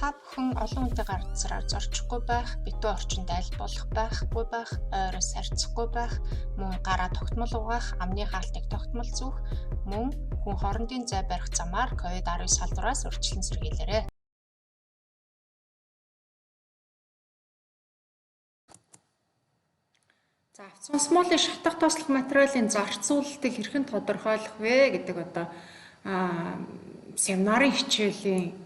Та бүхэн олон үнэтэй газраар зорчихгүй байх, битүү орчинд айлтгуулах байхгүй байх, ойроос харьцахгүй байх, мөн гараа тогтмол угаах, амны хаалтыг тогтмол зүүх, мөн хүн хоорондын зай барих замаар COVID-19 салбараас урьдчилан сэргийлээрэй. За авцсонсмолын шатах тослох материалын зарцуулалтыг хэрхэн тодорхойлох вэ гэдэг семинарын хичээлийн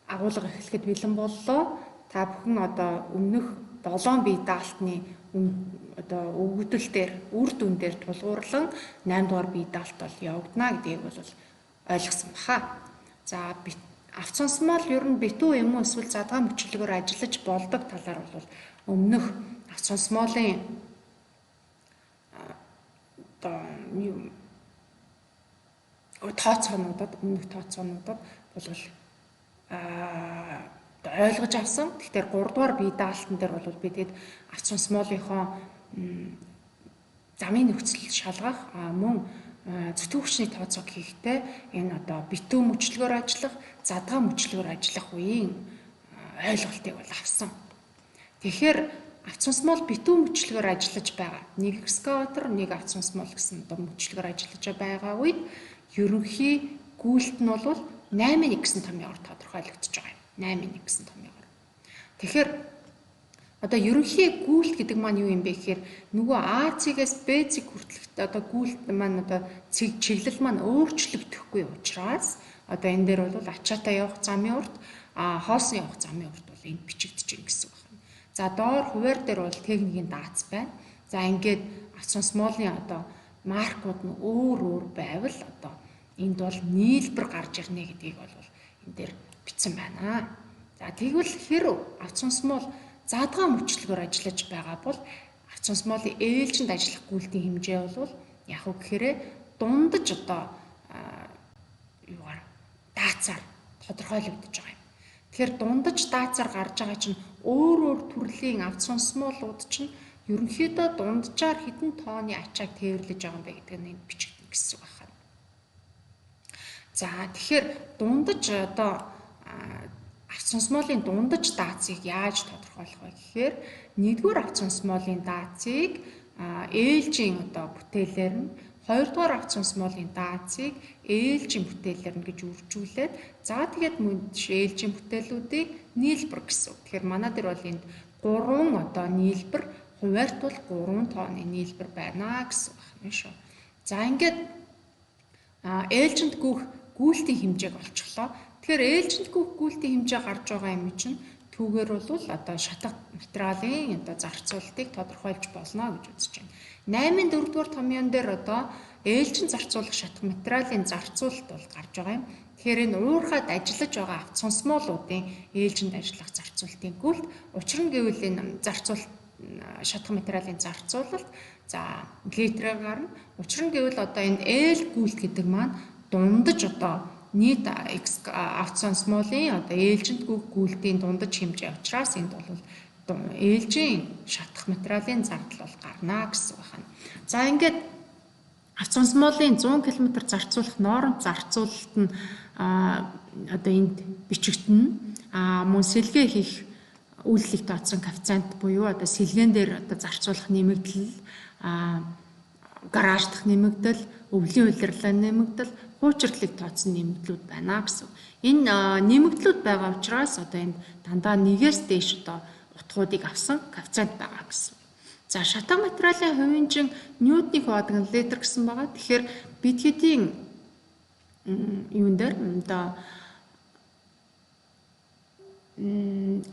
агуулга эхлэхэд бэлэн боллоо. Та бүхэн өмнөх 7 бие даалтны өгөгдөл дээр үр дүн дээр тулгуурлан 8 дугаар бие даалт бол явагдана гэдгийг бол ойлгосон баха. За авцсонсмол ер нь битүү юм уу эсвэл задгаа мөчлөгөөр ажиллаж болдог талаар бол өмнөх авцсонсмолын тооцоонуудад бол ойлгож авсан. Тэгэхээр 3 дугаар бие даалтан дээр бол би тэгээд авцсонсмолынхоо замын нөхцөл шалгах мөн зүтгэгчний тооцоог хийхдээ энэ битүү мөчлөгөөр ажиллах, задгаа мөчлөгөөр ажиллах үеийн ойлголтыг бол авсан. Тэгэхээр авцсонсмол битүү мөчлөгөөр ажиллаж байгаа. Нэг экскаватор, нэг авцсонсмол гэсэн мөчлөгөөр ажиллаж байгаа үед ерөнхий гүйлт нь бол 8-1 гэсэн томьёогоор тодорхойлогдож байгаа юм. 8-1 гэсэн томьёогоор. Тэгэхээр ерөнхий гүйлт гэдэг маань юу юм бэ гэхээр нөгөө А-цэгээс Б-цэг хүртэлх гүйлт маань чиглэл маань өөрчлөгдөхгүй учраас энэ дээр бол ачаатай явах замын урт, хоосон явах замын урт бол энд бичигдэж байна гэсэн үг байна. За доор хуваар дээр бол техникийн дац байна. За ингээд авцсонсмолын маркууд нь өөр байвал энд бол нийлбэр гарч ирнэ гэдгийг бол энэ дээр бичсэн байна. За тэгвэл хэрв авцсонсмол задгаа мөчлөгөөр ажиллаж байгаа бол авцсонсмолын ээлжинд ажиллах гүйлтийн хэмжээ бол яг үг гэхээр дундаж даацаар тодорхойлогдож байгаа юм. Тэгэхээр дундаж даацаар гарч байгаа чинь өөр төрлийн авцсонсмолууд чинь ерөнхийдөө дунджаар хэдэн тооны ачааг тээвэрлэж байгаа юм бэ гэдэг нь бичигдэнэ гэсэн үг байна. За тэгэхээр дундаж авцсонсмолын дундаж даацыг яаж тодорхойлох вэ гэхээр нэгдүгээр авцсонсмолын даацыг ээлжийн бүтээлээр нь, хоёрдугаар авцсонсмолын даацыг ээлжийн бүтээлээр нь гэж үржүүлээд за тэгээд мөн ээлжийн бүтээлүүдийг нийлбэр гэсэн. Тэгэхээр манай дээр бол энд 3 нийлбэр, хуваарт бол 3 тооны нийлбэр байна гэсэн байна шүү. За ингээд ээлжинд гүйх гүйлтийн хэмжээг олчихлоо. Тэгэхээр ээлжинд гүйх гүйлтийн хэмжээ гарч байгаа юм чинь түүгээр бол шатах материалын зарцуулалтыг тодорхойлж болно гэж үзэж байна. 8-ын 4-р томьёон дээр ээлжин зарцуулах шатах материалын зарцуулалт бол гарч байгаа юм. Тэгэхээр энэ уурхаад ажиллаж байгаа авцсонсмолуудын ээлжинд ажиллах зарцуулалтын гүйлт учир нь гэвэл энэ зарцуулалт шатах материалын зарцуулалт за литрээр гарна. Учир нь гэвэл энэ ээл гүйлт гэдэг маань дундаж нийт авцсонсмолын ээлжинд гүйх гүйлтийн дундаж хэмжээ учраас энд бол ээлжийн шатах материалын зардал бол гарна гэсэн байна. За ингээд авцсонсмолын 100 км зарцуулах норм зарцуулалт нь энд бичигдэнэ. Мөн сэлгээ хийх үйлдэлийг тооцсон коэффициент буюу сэлгэн дээр зарцуулах нэмэгдэл, гараж дахь нэмэгдэл, өвлийн улирлаа нэмэгдэл, хуучирдлыг тооцсон нэмэгдлүүд байна гэсэн. Энэ нэмэгдлүүд байгаа учраас энд дандаа нэгээс дээш утгуудыг авсан коэффициент байгаа гэсэн. За шатах материалын хувийн чин ньютоны хувадаг нь литр гэсэн байгаа. Тэгэхээр бид хэдийн юун дээр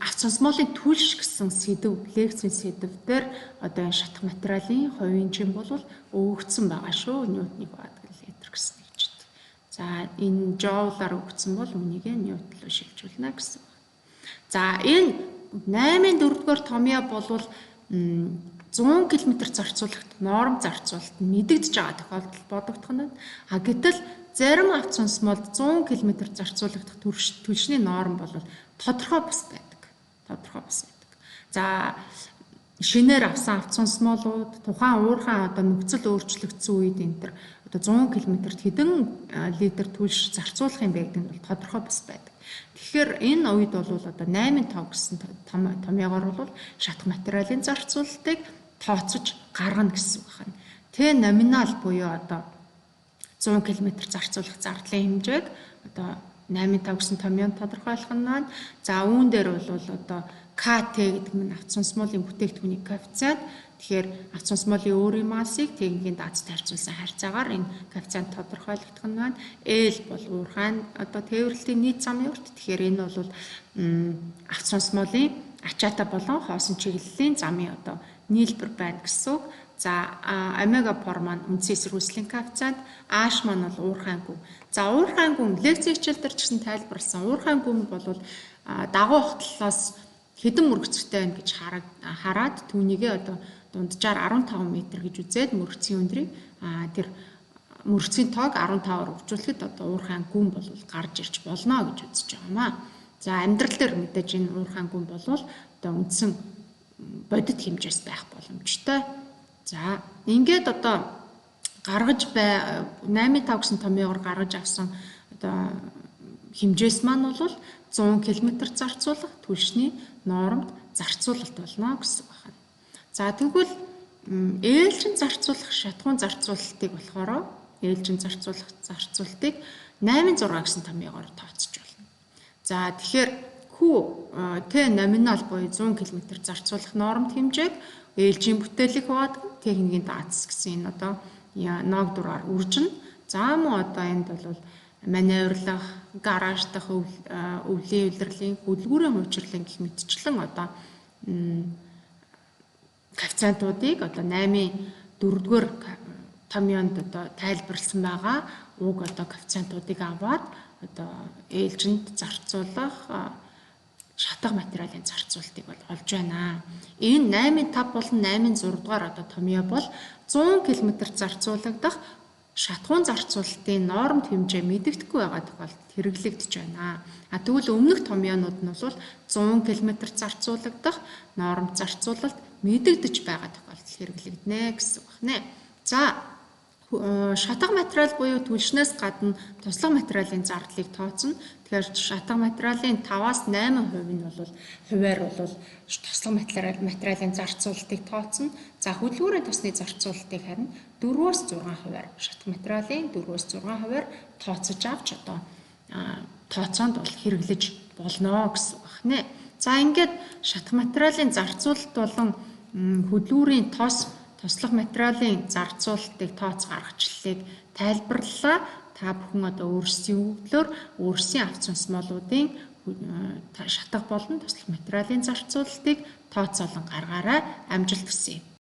авцсонсмолын түлш гэсэн лекцийн сэдв дээр энэ шатах материалын хувийн чин бол өгөгдсөн байгаа шүү. Ньютоны хувадаг нь литр гэсэн гэж байна. За энэ жоулаар өгөгдсөн бол үнийг ньютон руу шилжүүлнэ гэсэн. За энэ 8-ын 4-р томьёо бол 100 км зарцуулагт норм зарцуулалт нь мэдэгдэж байгаа тохиолдол бодогдох нь. Гэтэл зарим авцсонсмолд 100 км зарцуулагт түлшний норм бол тодорхой бас байдаг. За шинээр авсан авцсонсмолууд тухайн уурхай нөхцөл өөрчлөгдсөн үед энэ төр 100 км-т хэдэн литр түлш зарцуулах юм бэ гэдэг нь бол тодорхой бас байдаг. Тэгэхээр энэ үед бол одоо 8 тав гэсэн томьёогоор бол шатах материалын зарцуулалтыг тооцож гаргана гэсэн үг байна. Т номинал буюу одоо 100 км зарцуулах зардлын хэмжээг одоо 8.5 гэсэн томьёонд тодорхойлох нь маань. За үүн дээр бол одоо КТ гэдэг нь авц сонсмолын бүтээгдэхүүний коэффициент. Тэгэхээр авц сонсмолын өөрийн массыг техникийн даацтай харьцуулсан харьцаагаар энэ коэффициент тодорхойлогдох нь маань. L бол уурхайн одоо тээвэрлэлтийн нийт замын урт. Тэгэхээр энэ бол авц сонсмолын ачаатай болон хоосон чиглэлийн замын одоо нийлбэр байна гэсэн үг. За омега пор маань үндсэн эсрүүслийн коэффициент, H маань бол уурхайн гүн. За уурхайн гүн лекцийн хичээл дээр ч гэсэн тайлбарласан. Уурхайн гүн бол дагуу хогтлолоос хэдэн мөргөцтэй байна гэж хараад түүнийгээ одоо дунджаар 15 м гэж үзээд мөргөцийн өндрийг тэр мөргөцийн тоог 15-аар өвчүүлэхэд одоо уурхайн гүн бол гарч ирж болно гэж үзэж байгаа юм аа. За амьдрал дээр мэдээж энэ уурхайн гүн бол одоо үндсэн бодит хэмжээс байх боломжтой. За ингээд одоо гаргаж 8.5 гэсэн томьёогоор гаргаж авсан одоо хэмжээс маань бол 100 км зарцуулах түлшний нормд зарцуулалт болно гэсэн үг байна. За тэгвэл ээлжин зарцуулах шатхуун зарцуулалтыг болохоор ээлжин зарцуулах зарцуулалтыг 8.6 гэсэн томьёогоор тооцож болно. За тэгэхээр Q Т номинал буюу 100 км зарцуулах нормд хэмжээг ээлжийн бүтээлийг хувадаг техникийн даацс гэсэн энэ одоо ноог дураар үржин. За мөн одоо энд бол маневрлах, гараж дах өвлийн улирлын хөдөлгүүрийн хуучрлын гэх мэтчлэн одоо коэффициентуудыг одоо 8.4-р томьёонд одоо тайлбарласан байгаа уг одоо коэффициентуудыг аваад одоо ээлжинд зарцуулах шатах материалын зарцуулалтыг бол олж байна. Энэ 8.5 болон 8.6 дугаар одоо томьёо бол 100 км зарцуулагдах шатхуун зарцуулалтын нормд хэмжээ мэдэгдэхгүй байгаа тохиолдолд хэрэглэгдэж байна. Тэгвэл өмнөх томьёонууд нь бол 100 км зарцуулагдах нормд зарцуулалт мэдэгдэж байгаа тохиолдолд хэрэглэгдэнэ гэсэн үг байна. За шатах материал буюу түлшнээс гадна туслах материалын зардлыг тооцно. Тэгэхээр шатах материалын 5-8% нь бол хувиар бол туслах материалын зарцуулалтыг тооцно. За хөдөлгүүрийн тосны зарцуулалтыг харин 4-6%-аар шатах материалын 4-6%-аар тооцож авч одоо тооцоонд бол хэрэглэж болно гэсэн үг байна. За ингээд шатах материалын зарцуулалт болон хөдөлгүүрийн туслах материалын зарцуулалтыг тооц гаргачлалыг тайлбарлалаа. Та бүхэн одоо өөрсдийн хөвдлөөр өөрсдийн авц сонсмолуудын шатах болон туслах материалын зарцуулалтыг тооцоолон гаргаарай. Амжилт хүсье.